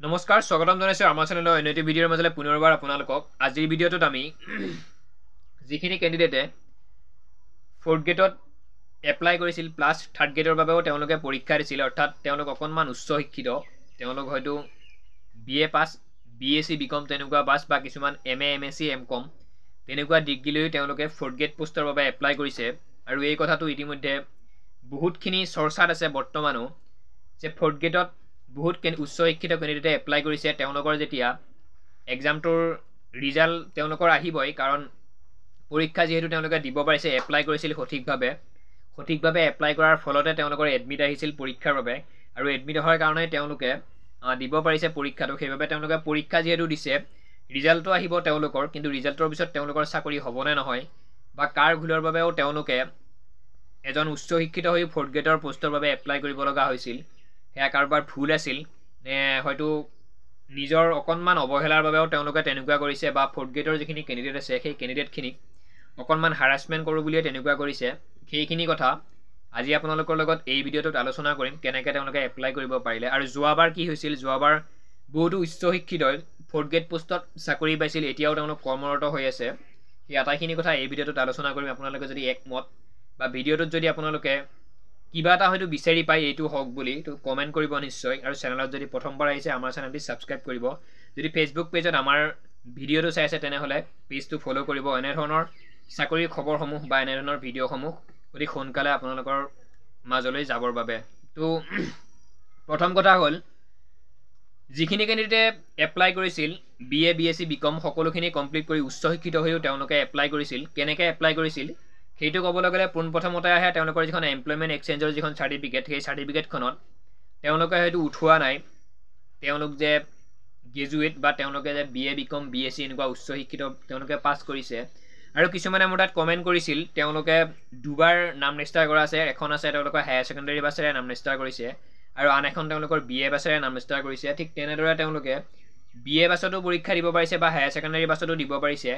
নমস্কাৰ স্বাগতম জনাইছো আমাৰ চেনেলৰ এনএটি ভিডিঅ'ৰ মাজলৈ পুনৰবাৰ আপোনালোকক আজিৰ ভিডিঅ'টোত আমি যিখিনি ক্যান্ডিডেটে ফৰ্থ গ্ৰেডত এপ্লাই কৰিছিল প্লাস থাৰ্ড গ্ৰেডৰ বাবেও তেওঁলোকে পৰীক্ষা দিছিল অৰ্থাৎ তেওঁলোক অকনমান উচ্চ শিক্ষিত তেওঁলোক হয়তো বিএ পাস বিএসসি বিকম তেনেকুৱা পাস বা কিছুমান এমএ এমএসসি এমকম তেনেকুৱা ডিগ্ৰী লৈ তেওঁলোকে ফৰ্থ গ্ৰেড পোষ্টৰ বাবে এপ্লাই কৰিছে আৰু এই কথাটো ইতিমধ্যে বহুতখিনি চৰ্চাত আছে বৰ্তমানো যে ফৰ্থ গ্ৰেডত বহুত উচ্চ শিক্ষিত ক্যান্ডিডেটে এপ্লাই কৰিছে তেওঁলোকৰ যেতিয়া এক্সামটোৰ ৰিজাল্ট তেওঁলোকৰ আহিবই কাৰণ পৰীক্ষা যেহেতু তেওঁলোকে দিব পাৰিছে এপ্লাই কৰিছিল সঠিকভাৱে এপ্লাই কৰাৰ ফলতে তেওঁলোকৰ এডমিট আহিছিল পৰীক্ষাৰ বাবে আৰু এডমিট হোৱাৰ কাৰণে তেওঁলোকে দিব পাৰিছে পৰীক্ষাটো সেইভাবে তেওঁলোকে পৰীক্ষা যেহেতু দিছে ৰিজাল্টটো আহিব তেওঁলোকৰ কিন্তু ৰিজাল্টৰ পিছত তেওঁলোকৰ চাকৰি হ'বনে নহয় বা কাৰ ভুলৰ বাবেও তেওঁলোকে এজন উচ্চ শিক্ষিত হৈ ফৰ্থ গ্ৰেডৰ পোষ্টৰ বাবে এপ্লাই কৰিব লগা হৈছিল হেয়া কাৰোবাৰ ভুল আছিল নে হয়তো নিজৰ অকনমান অৱহেলাৰ বাবেও তেওঁলোকে তেনেকুৱা কৰিছে বা ফৰ্থ গ্ৰেডৰ যিখিনি ক্যান্ডিডেট আছে সেই ক্যান্ডিডেটখিনিক অকনমান হাৰাসমেন্ট কৰো বুলিয়ে তেনেকুৱা কৰিছে সেইখিনি কথা আজি আপোনালোকৰ লগত এই ভিডিঅ'টোত আলোচনা কৰিম কেনেকৈ তেওঁলোকে এপ্লাই কৰিব পাৰিলে আৰু যোৱাবাৰ কি হৈছিল যোৱাবাৰ বহুতো উচ্চ শিক্ষিত ফৰ্থ গ্ৰেড পোষ্টত চাকৰি পাইছিল এতিয়াও তেওঁলোক কৰ্মৰত হৈ আছে এই আটাইখিনি কথা এই ভিডিঅ'টোত আলোচনা কৰিম আপোনালোকে যদি একমত বা ভিডিঅ'টোত যদি আপোনালোকে কিবা এটা হয়তো বিচাৰি পাই এইটো হওক বুলি তো কমেন্ট কৰিব নিশ্চয় আৰু চেনেলত যদি প্ৰথমবাৰ আহিছে আমাৰ চেনেলটি সাবস্ক্ৰাইব কৰিব যদি ফেসবুক পেজত আমাৰ ভিডিঅ'টো চাই আছে তেনেহলে পেজটো ফলো কৰিব এনে ধৰণৰ চাকৰিৰ খবৰসমূহ বা এনে ধৰণৰ ভিডিঅ'সমূহ অতি সোনকালে আপোনালোকৰ মাজলৈ যাবৰ বাবে তো প্ৰথম কথা হ'ল যিখিনি ক্যান্ডিডেটে এপ্লাই কৰিছিল বিএ বিএসসি বিকম সকলোখিনি কমপ্লিট কৰি উচ্চ শিক্ষিত হৈও তেওঁলোকে এপ্লাই কৰিছিল কেনেকৈ এপ্লাই কৰিছিল সেইটো ক'বলৈ গ'লে পোনপ্ৰথমতে আহে তেওঁলোকৰ যিখন এমপ্লয়মেন্ট এক্সচেঞ্জৰ যিখন সাৰ্টিফিকেট সেই সাৰ্টিফিকেটখনত তেওঁলোকে হয়তো উঠোৱা নাই তেওঁলোক যে গ্ৰেজুৱেট বা তেওঁলোকে যে বিএ বিকম বিএসসি এনেকুৱা উচ্চ শিক্ষিত তেওঁলোকে পাছ কৰিছে আৰু কিছুমানে মোৰ তাত কমেন্ট কৰিছিল তেওঁলোকে দুবাৰ নাম ৰেজিষ্টাৰ কৰা আছে এখন আছে তেওঁলোকৰ হায়াৰ সেকেন্ডাৰী বাছেৰে নাম ৰেজিষ্টাৰ কৰিছে আৰু আন এখন তেওঁলোকৰ বিএ বাছেৰে নাম ৰেজিষ্টাৰ কৰিছে ঠিক তেনেদৰে তেওঁলোকে বিএ বাছতো পৰীক্ষা দিব পাৰিছে বা হায়াৰ সেকেন্ডাৰী বাছতো দিব পাৰিছে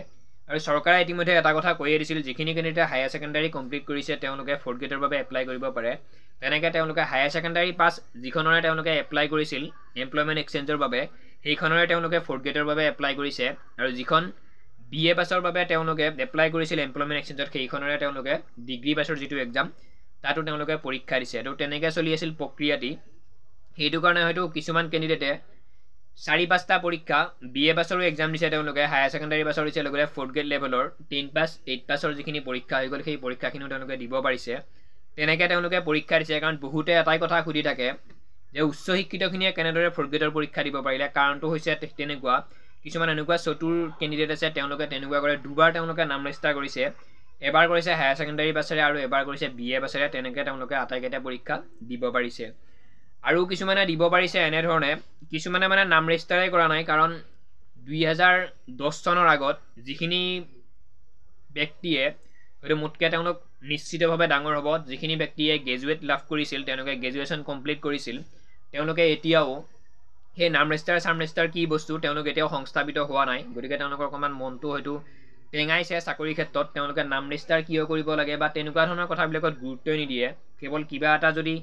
আৰু চৰকাৰে ইতিমধ্যে এটা কথা কৈয়ে দিছিল যিখিনি ক্যান্ডিডেটে হায়াৰ সেকেন্ডাৰী কমপ্লিট কৰিছে তেওঁলোকে ফৰ্থ গ্ৰেডৰ বাবে এপ্লাই কৰিব পাৰে তেনেকৈ তেওঁলোকে হায়াৰ সেকেন্ডাৰী পাছ যিখনৰে তেওঁলোকে এপ্লাই কৰিছিল এমপ্লয়মেন্ট এক্সচেঞ্জৰ বাবে সেইখনৰে তেওঁলোকে ফৰ্থ গ্ৰেডৰ বাবে এপ্লাই কৰিছে আৰু যিখন বিএ পাছৰ বাবে তেওঁলোকে এপ্লাই কৰিছিল এমপ্লয়মেন্ট এক্সচেঞ্জত সেইখনৰে তেওঁলোকে ডিগ্ৰী পাছৰ যিটো এক্সাম তাতো তেওঁলোকে পৰীক্ষা দিছে তো তেনেকৈ চলি আছিল প্ৰক্ৰিয়াটি সেইটো কাৰণে হয়তো কিছুমান ক্যান্ডিডেটে 4-5টা পৰীক্ষা বিএ পাছৰ এক্সাম দিছে তেওঁলোকে হায়াৰ সেকেন্ডাৰী পাছৰ দিছে লগতে ফৰ্থ গ্ৰেড লেভেলৰ 10 পাছ 8 পাছৰ যিখিনি পৰীক্ষা হৈ গ'ল সেই পৰীক্ষাখিনিও তেওঁলোকে দিব পাৰিছে তেনেকৈ তেওঁলোকে পৰীক্ষা দিছে কাৰণ বহুতে এটাই কথা সুধি থাকে যে উচ্চ শিক্ষিতখিনিয়ে কেনেদৰে ফৰ্থ গ্ৰেডৰ পৰীক্ষা দিব পাৰিলে কাৰণটো হৈছে তেনেকুৱা কিছুমান এনেকুৱা চতুৰ ক্যান্ডিডেট আছে তেওঁলোকে তেনেকুৱা কৰে দুবাৰ তেওঁলোকে নাম ৰেজিষ্টাৰ কৰিছে এবাৰ কৰিছে হায়াৰ সেকেন্ডাৰী পাছৰে আৰু এবাৰ কৰিছে বিএ পাছৰে তেনেকৈ তেওঁলোকে আটাইকেইটা পৰীক্ষা দিব পাৰিছে আৰু কিছুমানে দিব পাৰিছে এনে ধৰণে কিছুমানে মানে নাম ৰেজিষ্টাৰে কৰা নাই কাৰণ 2010 চনৰ আগত যিখিনি ব্যক্তিয়ে হয়তো মোতকৈ তেওঁলোক নিশ্চিতভাৱে ডাঙৰ হ'ব যিখিনি ব্যক্তিয়ে গ্ৰেজুৱেট লাভ কৰিছিল তেওঁলোকে গ্ৰেজুৱেশ্যন কমপ্লিট কৰিছিল তেওঁলোকে এতিয়াও সেই নাম ৰেজিষ্টাৰ কি বস্তু তেওঁলোক এতিয়াও সংস্থাপিত হোৱা নাই গতিকে তেওঁলোকৰ অকণমান মনটো হয়তো টেঙাইছে চাকৰিৰ ক্ষেত্ৰত তেওঁলোকে নাম ৰেজিষ্টাৰ কিয় কৰিব লাগে বা তেনেকুৱা ধৰণৰ কথাবিলাকত গুৰুত্ব নিদিয়ে কেৱল কিবা এটা যদি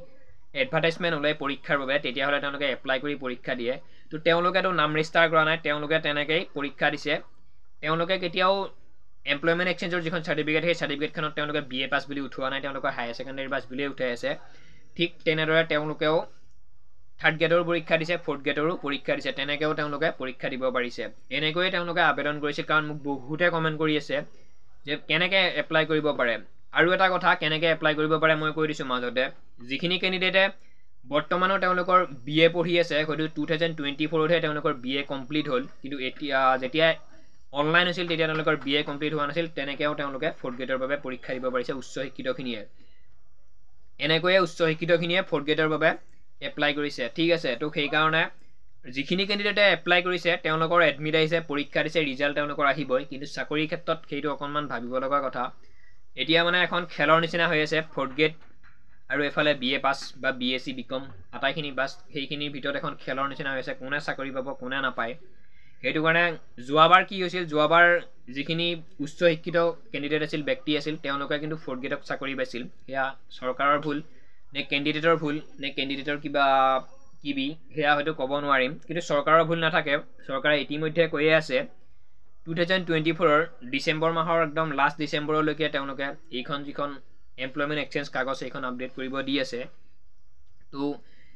এডভাৰটাইজমেন্ট ওলাই পৰীক্ষাৰ বাবে তেতিয়াহ'লে তেওঁলোকে এপ্লাই কৰি পৰীক্ষা দিয়ে তো তেওঁলোকেতো নাম ৰেজিষ্টাৰ কৰা নাই তেওঁলোকে তেনেকৈ পৰীক্ষা দিছে তেওঁলোকে কেতিয়াও এমপ্লয়মেন্ট এক্সচেঞ্জৰ যিখন সাৰ্টিফিকেট সেই সাৰ্টিফিকেটখনত তেওঁলোকে বিএ পাছ বুলি উঠোৱা নাই তেওঁলোকৰ হায়াৰ সেকেন্ডাৰী পাছ বুলিয়ে উঠাই আছে ঠিক তেনেদৰে তেওঁলোকেও থাৰ্ড গ্ৰেডৰ পৰীক্ষা দিছে ফৰ্থ গ্ৰেডৰো পৰীক্ষা দিছে তেনেকৈও তেওঁলোকে পৰীক্ষা দিব পাৰিছে এনেকৈয়ে তেওঁলোকে আবেদন কৰিছে কাৰণ মোক বহুতে কমেন্ট কৰি আছে যে কেনেকৈ এপ্লাই কৰিব পাৰে আৰু এটা কথা কেনেকৈ এপ্লাই কৰিব পাৰে মই কৈ দিছোঁ মাজতে যিখিনি ক্যান্ডিডেটে বৰ্তমানৰ তেওঁলোকৰ বিএ পঢ়ি আছে হয়তো 2024তে তেওঁলোকৰ বিএ কমপ্লিট হ'ল কিন্তু এতিয়া যেতিয়া অনলাইন হৈছিল তেতিয়া তেওঁলোকৰ বিএ কমপ্লিট হোৱা নাছিল তেনেকৈও তেওঁলোকে ফৰ্থ গ্ৰেডৰ বাবে পৰীক্ষা দিব পাৰিছে উচ্চ শিক্ষিতখিনিয়ে এনেকৈয়ে উচ্চ শিক্ষিতখিনিয়ে ফৰ্থ গ্ৰেডৰ বাবে এপ্লাই কৰিছে ঠিক আছে তো সেইকাৰণে যিখিনি ক্যান্ডিডেটে এপ্লাই কৰিছে তেওঁলোকৰ এডমিট আহিছে পৰীক্ষা দিছে ৰিজাল্ট তেওঁলোকৰ আহিবই কিন্তু চাকৰিৰ ক্ষেত্ৰত সেইটো অকণমান ভাবিব লগা কথা এতিয়া মানে এখন খেলৰ নিচিনা হৈ আছে ফৰ্থ গ্ৰেড আৰু এফালে বিএ পাছ বা বিএসসি বিকম আটাইখিনি পাছ সেইখিনিৰ ভিতৰত এখন খেলৰ নিচিনা হৈ আছে কোনে চাকৰি পাব কোনে নাপায় সেইটো কাৰণে যোৱাবাৰ কি হৈছিল যোৱাবাৰ যিখিনি উচ্চ শিক্ষিত ক্যান্ডিডেট আছিল ব্যক্তি আছিল তেওঁলোকে কিন্তু ফৰ্থ গ্ৰেডত চাকৰি পাইছিল এয়া চৰকাৰৰ ভুল নে ক্যান্ডিডেটৰ ভুল নে ক্যান্ডিডেটৰ কিবা কিবি সেয়া হয়তো ক'ব নোৱাৰিম, কিন্তু চৰকাৰৰ ভুল নাথাকে। চৰকাৰে ইতিমধ্যে কৈয়ে আছে 2024 ডিচেম্বৰ মাহৰ একদম লাষ্ট ডিচেম্বৰলৈকে তেওঁলোকে এইখন যিখন এমপ্লয়মেণ্ট এক্সচেঞ্জ কাগজ সেইখন আপডেট কৰিব দি আছে। তো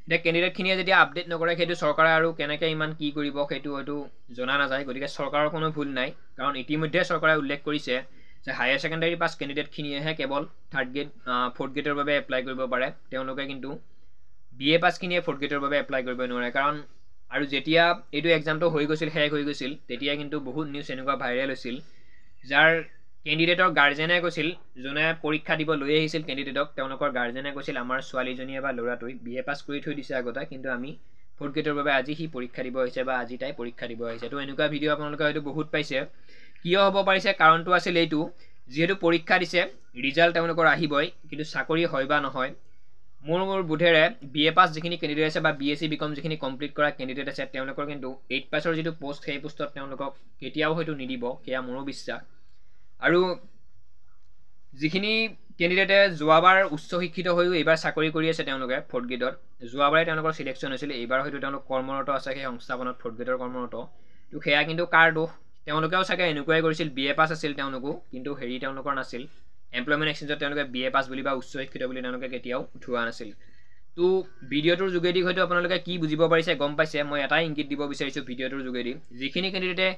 এতিয়া কেণ্ডিডেটখিনিয়ে যেতিয়া আপডেট নকৰে সেইটো চৰকাৰে আৰু কেনেকৈ ইমান কি কৰিব সেইটো হয়তো জনা নাযায়। গতিকে চৰকাৰৰ কোনো ভুল নাই, কাৰণ ইতিমধ্যে চৰকাৰে উল্লেখ কৰিছে যে হায়াৰ ছেকেণ্ডাৰী পাছ কেণ্ডিডেটখিনিয়েহে কেৱল 3rd গ্ৰেড 4th গ্ৰেডৰ বাবে এপ্লাই কৰিব পাৰে। তেওঁলোকে কিন্তু BA পাছখিনিয়ে 4th গ্ৰেডৰ বাবে এপ্লাই কৰিব নোৱাৰে। কাৰণ আৰু যেতিয়া এইটো এক্সামটো হৈ গৈছিল, শেষ হৈ গৈছিল, তেতিয়া কিন্তু বহুত নিউজ এনেকুৱা ভাইৰেল হৈছিল যাৰ কেণ্ডিডেটৰ গাৰ্জেনে কৈছিল, যোনে পৰীক্ষা দিব লৈ আহিছিল কেণ্ডিডেটক, তেওঁলোকৰ গাৰ্জেনে কৈছিল আমাৰ ছোৱালীজনীয়ে বা ল'ৰাটোৱে BA পাছ কৰি থৈ দিছে আগতে, কিন্তু আমি 4th গ্ৰেডৰ বাবে আজি সি পৰীক্ষা দিব আহিছে বা আজি তাই পৰীক্ষা দিব আহিছে। তো এনেকুৱা ভিডিঅ' আপোনালোকে হয়তো বহুত পাইছে। কিয় হ'ব পাৰিছে, কাৰণটো আছিল এইটো, যিহেতু পৰীক্ষা দিছে ৰিজাল্ট তেওঁলোকৰ আহিবই, কিন্তু চাকৰি হয় বা নহয়। মোৰ বোধেৰে BA পাছ যিখিনি কেণ্ডিডেট আছে বা BSc BCom যিখিনি কমপ্লিট কৰা কেণ্ডিডেট আছে, তেওঁলোকৰ কিন্তু 8 পাছৰ যিটো পোষ্ট সেই পোষ্টত তেওঁলোকক কেতিয়াও হয়তো নিদিব, সেয়া মোৰো বিশ্বাস। আৰু যিখিনি কেণ্ডিডেটে যোৱাবাৰ উচ্চ শিক্ষিত হৈও এইবাৰ চাকৰি কৰি আছে তেওঁলোকে 4th গ্ৰেডত, যোৱাবাৰে তেওঁলোকৰ চিলেকশ্যন হৈছিল, এইবাৰ হয়তো তেওঁলোক কৰ্মৰত আছে সেই সংস্থাপনত 4th গ্ৰেডৰ কৰ্মৰত। তো সেয়া কিন্তু কাৰ দোষ, তেওঁলোকেও চাগে এনেকুৱাই কৰিছিল, BA পাছ আছিল তেওঁলোকো, কিন্তু তেওঁলোকৰ নাছিল এমপ্লয়মেণ্ট এক্সচেঞ্জত তেওঁলোকে BA পাছ বুলি বা উচ্চ শিক্ষিত বুলি তেওঁলোকে কেতিয়াও উঠোৱা নাছিল। তো ভিডিঅ'টোৰ যোগেদি হয়তো আপোনালোকে কি বুজিব পাৰিছে গম পাইছে। মই এটাই ইংগিত দিব বিচাৰিছোঁ ভিডিঅ'টোৰ যোগেদি, যিখিনি কেণ্ডিডেটে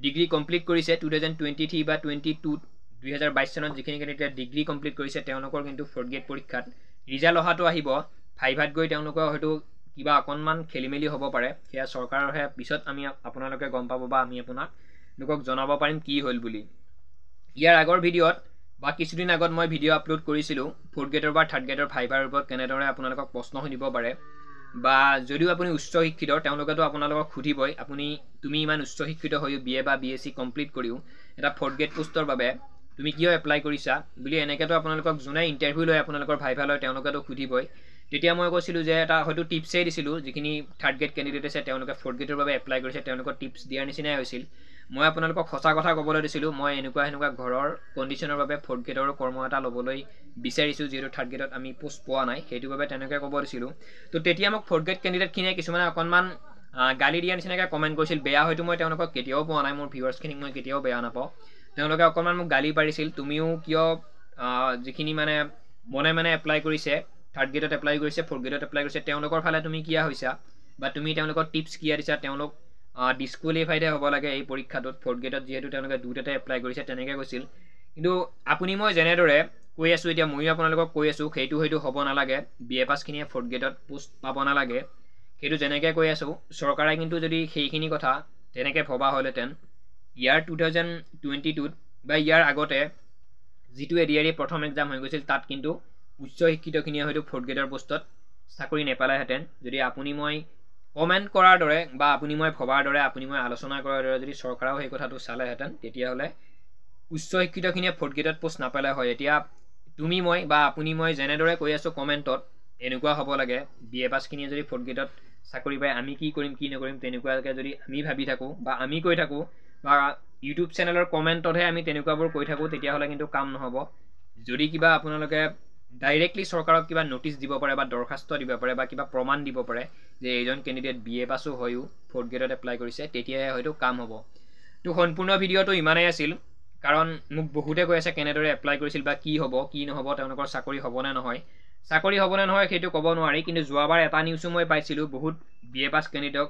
ডিগ্ৰী কমপ্লিট কৰিছে 2023 বা 2022 চনত যিখিনি কেণ্ডিডেটে ডিগ্ৰী কমপ্লিট কৰিছে, তেওঁলোকৰ কিন্তু 4th গ্ৰেড পৰীক্ষাত ৰিজাল্ট অহাটো আহিব। ভাইভাত গৈ তেওঁলোকৰ হয়তো কিবা অকণমান খেলিমেলি হ'ব পাৰে, সেয়া চৰকাৰৰহে পিছত আমি আপোনালোকে গম পাব বা আমি আপোনালোকক জনাব পাৰিম কি হ'ল বুলি। ইয়াৰ আগৰ ভিডিঅ'ত বা কিছুদিন আগত মই ভিডিঅ' আপলোড কৰিছিলোঁ 4th গ্ৰেডৰ বা 3rd গ্ৰেডৰ ভাইভাৰ ওপৰত কেনেদৰে আপোনালোকক প্ৰশ্ন সুধিব পাৰে, বা যদিও আপুনি উচ্চ শিক্ষিত তেওঁলোকেতো আপোনালোকক সুধিবই, তুমি ইমান উচ্চ শিক্ষিত হৈও BA বা BSc কমপ্লিট কৰিও এটা 4th গ্ৰেড পোষ্টৰ বাবে তুমি কিয় এপ্লাই কৰিছা বুলি এনেকৈতো আপোনালোকক যোনে ইণ্টাৰভিউ লয় আপোনালোকৰ ভাইভা লয় তেওঁলোকেতো সুধিবই। তেতিয়া মই কৈছিলোঁ যে এটা হয়তো টিপছেই দিছিলোঁ, যিখিনি 3rd গ্ৰেড কেণ্ডিডেট আছে তেওঁলোকে 4th গ্ৰেডৰ বাবে এপ্লাই কৰিছে তেওঁলোকৰ টিপছ দিয়াৰ নিচিনাই হৈছিল। মই আপোনালোকক সঁচা কথা ক'বলৈ দিছিলোঁ, মই এনেকুৱা ঘৰৰ কণ্ডিশ্যনৰ বাবে 4th গ্ৰেডৰ কৰ্ম এটা ল'বলৈ বিচাৰিছোঁ, যিহেতু 3rd গ্ৰেডত আমি পোষ্ট পোৱা নাই, সেইটো বাবে তেনেকৈ ক'ব দিছিলোঁ। তো তেতিয়া মোক 4th গ্ৰেড কেণ্ডিডেটখিনিয়ে কিছুমানে অকণমান গালি দিয়াৰ নিচিনাকৈ কমেণ্ট কৰিছিল। বেয়া হয়তো মই তেওঁলোকক কেতিয়াও পোৱা নাই, মোৰ ভিউৱাৰ্ছখিনিক মই কেতিয়াও বেয়া নাপাওঁ। তেওঁলোকে অকণমান মোক গালি পাৰিছিল, তুমিও কিয় যিখিনি মনে এপ্লাই কৰিছে 3rd গ্ৰেডত এপ্লাই কৰিছে 4th গ্ৰেডত এপ্লাই কৰিছে তেওঁলোকৰ ফালে তুমি কিয় হৈছা, বা তুমি তেওঁলোকৰ টিপছ কিয় দিছা, তেওঁলোক ডিছকুৱালিফাইডে হ'ব লাগে এই পৰীক্ষাটোত 4th গ্ৰেডত, যিহেতু তেওঁলোকে দুটাতে এপ্লাই কৰিছে তেনেকৈ কৈছিল। কিন্তু মই যেনেদৰে কৈ আছোঁ এতিয়া ময়ো আপোনালোকক কৈ আছোঁ, সেইটো হয়তো হ'ব নালাগে, BA পাছখিনিয়ে 4th গ্ৰেডত পোষ্ট পাব নালাগে, সেইটো যেনেকৈ কৈ আছোঁ। চৰকাৰে কিন্তু যদি সেইখিনি কথা তেনেকৈ ভবা হ'লহেঁতেন, ইয়াৰ 2022 বা ইয়াৰ আগতে যিটো ADRE প্ৰথম এক্সাম হৈ গৈছিল তাত কিন্তু উচ্চ শিক্ষিতখিনিয়ে হয়তো 4th গ্ৰেডৰ পোষ্টত চাকৰি নেপালেহেঁতেন। যদি আপুনি মই কমেণ্ট কৰাৰ দৰে বা আপুনি মই ভবাৰ দৰে, আপুনি মই আলোচনা কৰাৰ দৰে যদি চৰকাৰেও সেই কথাটো চালেহেঁতেন, তেতিয়াহ'লে উচ্চ শিক্ষিতখিনিয়ে 4th গ্ৰেডত পোষ্ট নাপালে হয়। এতিয়া তুমি মই বা আপুনি মই যেনেদৰে কৈ আছোঁ কমেণ্টত এনেকুৱা হ'ব লাগে, BA পাছখিনিয়ে যদি 4th গ্ৰেডত চাকৰি পায় আমি কি কৰিম কি নকৰিম তেনেকুৱাকৈ যদি আমি ভাবি থাকোঁ বা আমি কৈ থাকোঁ বা ইউটিউব চেনেলৰ কমেণ্টতহে আমি তেনেকুৱাবোৰ কৈ থাকোঁ, তেতিয়াহ'লে কিন্তু কাম নহ'ব। যদি কিবা আপোনালোকে ডাইৰেক্টলি চৰকাৰক কিবা ন'টিচ দিব পাৰে বা দৰখাস্ত দিব পাৰে বা কিবা প্ৰমাণ দিব পাৰে যে এইজন কেণ্ডিডেট BA পাছো হৈও 4th গ্ৰেডত এপ্লাই কৰিছে, তেতিয়াহে হয়তো কাম হ'ব। তো সম্পূৰ্ণ ভিডিঅ'টো ইমানেই আছিল, কাৰণ মোক বহুতে কৈ আছে কেনেদৰে এপ্লাই কৰিছিল বা কি হ'ব কি নহ'ব, তেওঁলোকৰ চাকৰি হ'বনে নহয়। চাকৰি হ'বনে নহয় সেইটো ক'ব নোৱাৰি, কিন্তু যোৱাবাৰ এটা নিউজো মই পাইছিলোঁ, বহুত BA পাছ কেণ্ডিডেটক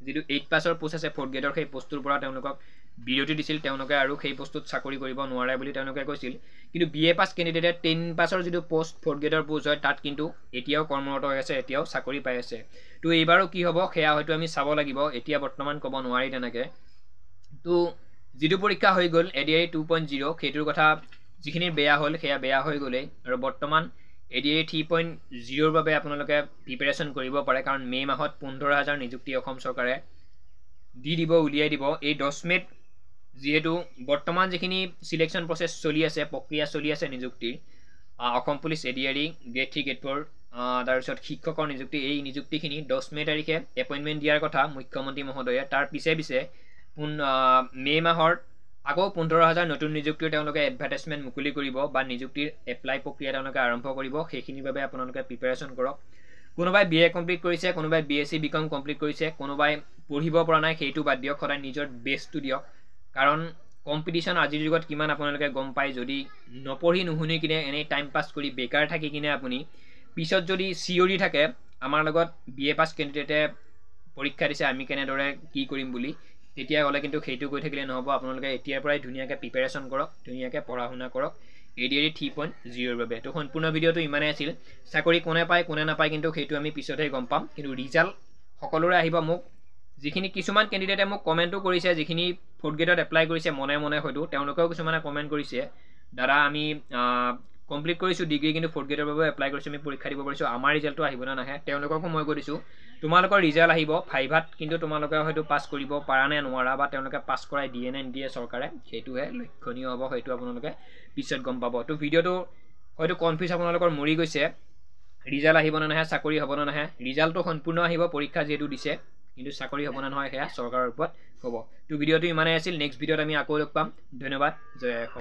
যিটো 8 পাছৰ পোষ্ট আছে 4th গ্ৰেডৰ সেই পোষ্টটোৰ পৰা তেওঁলোকক বিৰতি দিছিল, তেওঁলোকে আৰু সেই পোষ্টটোত চাকৰি কৰিব নোৱাৰে বুলি তেওঁলোকে কৈছিল। কিন্তু BA পাছ কেণ্ডিডেটে 10 পাছৰ যিটো পোষ্ট 4th গ্ৰেডৰ পোষ্ট হয় তাত কিন্তু এতিয়াও কৰ্মৰত হৈ আছে, এতিয়াও চাকৰি পাই আছে। তো এইবাৰো কি হ'ব সেয়া হয়তো আমি চাব লাগিব, এতিয়া বৰ্তমান ক'ব নোৱাৰি তেনেকৈ। তো যিটো পৰীক্ষা হৈ গ'ল ADRE 2.0 সেইটোৰ কথা যিখিনিৰ বেয়া হ'ল সেয়া বেয়া হৈ গ'লেই, আৰু বৰ্তমান ADRE 3.0ৰ বাবে আপোনালোকে প্ৰিপেৰেশ্যন কৰিব পাৰে, কাৰণ মে' মাহত 15,000 নিযুক্তি অসম চৰকাৰে উলিয়াই দিব। এই 10 মে'ত যিহেতু বৰ্তমান যিখিনি চিলেকশ্যন প্ৰচেছ চলি আছে, প্ৰক্ৰিয়া চলি আছে নিযুক্তিৰ, Assam police ADRE grade 3 grade 4 তাৰপিছত শিক্ষকৰ নিযুক্তি, এই নিযুক্তিখিনি 10 মে' তাৰিখে এপইণ্টমেণ্ট দিয়াৰ কথা মুখ্যমন্ত্ৰী মহোদয়ে। তাৰ পিছে মে' মাহৰ আকৌ 15,000 নতুন নিযুক্তিৰ তেওঁলোকে এডভাৰটাইজমেণ্ট মুকলি কৰিব বা নিযুক্তিৰ এপ্লাই প্ৰক্ৰিয়া তেওঁলোকে আৰম্ভ কৰিব। সেইখিনিৰ বাবে আপোনালোকে প্ৰিপেৰেশ্যন কৰক। কোনোবাই BA কমপ্লিট কৰিছে, কোনোবাই BSc BCom কমপ্লিট কৰিছে, কোনোবাই পঢ়িব পৰা নাই সেইটো বাদ দিয়ক, সদায় নিজৰ বেষ্টটো দিয়ক। কাৰণ কম্পিটিশ্যন আজিৰ যুগত কিমান আপোনালোকে গম পায়। যদি নপঢ়ি নুশুনি কিনে এনেই টাইম পাছ কৰি বেকাৰ থাকি কিনে আপুনি পিছত যদি চিঞৰি থাকে আমাৰ লগত BA পাছ কেণ্ডিডেটে পৰীক্ষা দিছে আমি কেনেদৰে কি কৰিম বুলি, তেতিয়া হ'লে কিন্তু সেইটো কৈ থাকিলে নহ'ব। আপোনালোকে এতিয়াৰ পৰাই ধুনীয়াকৈ প্ৰিপেৰেশ্যন কৰক, ধুনীয়াকৈ পঢ়া শুনা কৰক ADAD 3.0 বাবে। তো সম্পূৰ্ণ ভিডিঅ'টো ইমানেই আছিল। চাকৰি কোনে পায় কোনে নাপায় কিন্তু সেইটো আমি পিছতহে গম পাম। কিন্তু ৰিজাল্ট সকলোৰে আহিব। মোক যিখিনি কিছুমান কেণ্ডিডেটে মোক কমেণ্টো কৰিছে, যিখিনি 4th গ্ৰেডত এপ্লাই কৰিছে মনে মনে, হয়তো তেওঁলোকেও কিছুমানে কমেণ্ট কৰিছে, দাদা আমি কমপ্লিট কৰিছোঁ ডিগ্ৰী কিন্তু 4th গ্ৰেডৰ বাবে এপ্লাই কৰিছোঁ, আমি পৰীক্ষা দিব পাৰিছোঁ, আমাৰ ৰিজাল্টটো আহিব নে নাহে। তেওঁলোককো মই কৈ দিছোঁ তোমালোকৰ ৰিজাল্ট আহিব ভাইভাত, কিন্তু তোমালোকে হয়তো পাছ কৰিব পাৰা নে নোৱাৰা বা তেওঁলোকে পাছ কৰাই দিয়ে নে নিদিয়ে চৰকাৰে, সেইটোহে লক্ষণীয় হ'ব। সেইটো আপোনালোকে পিছত গম পাব। তো ভিডিঅ'টো হয়তো কনফিউজ আপোনালোকৰ মৰি গৈছে, ৰিজাল্ট আহিব নে নাহে, চাকৰি হ'ব নে নাহে। ৰিজাল্টটো সম্পূৰ্ণ আহিব, পৰীক্ষা যিহেতু দিছে, কিন্তু চাকৰি হ'ব নে নহয় সেয়া চৰকাৰৰ ওপৰত হ'ব। তো ভিডিঅ'টো ইমানেই আছিল। নেক্সট ভিডিঅ'ত আমি আকৌ লগ পাম। ধন্যবাদ। জয় অসম।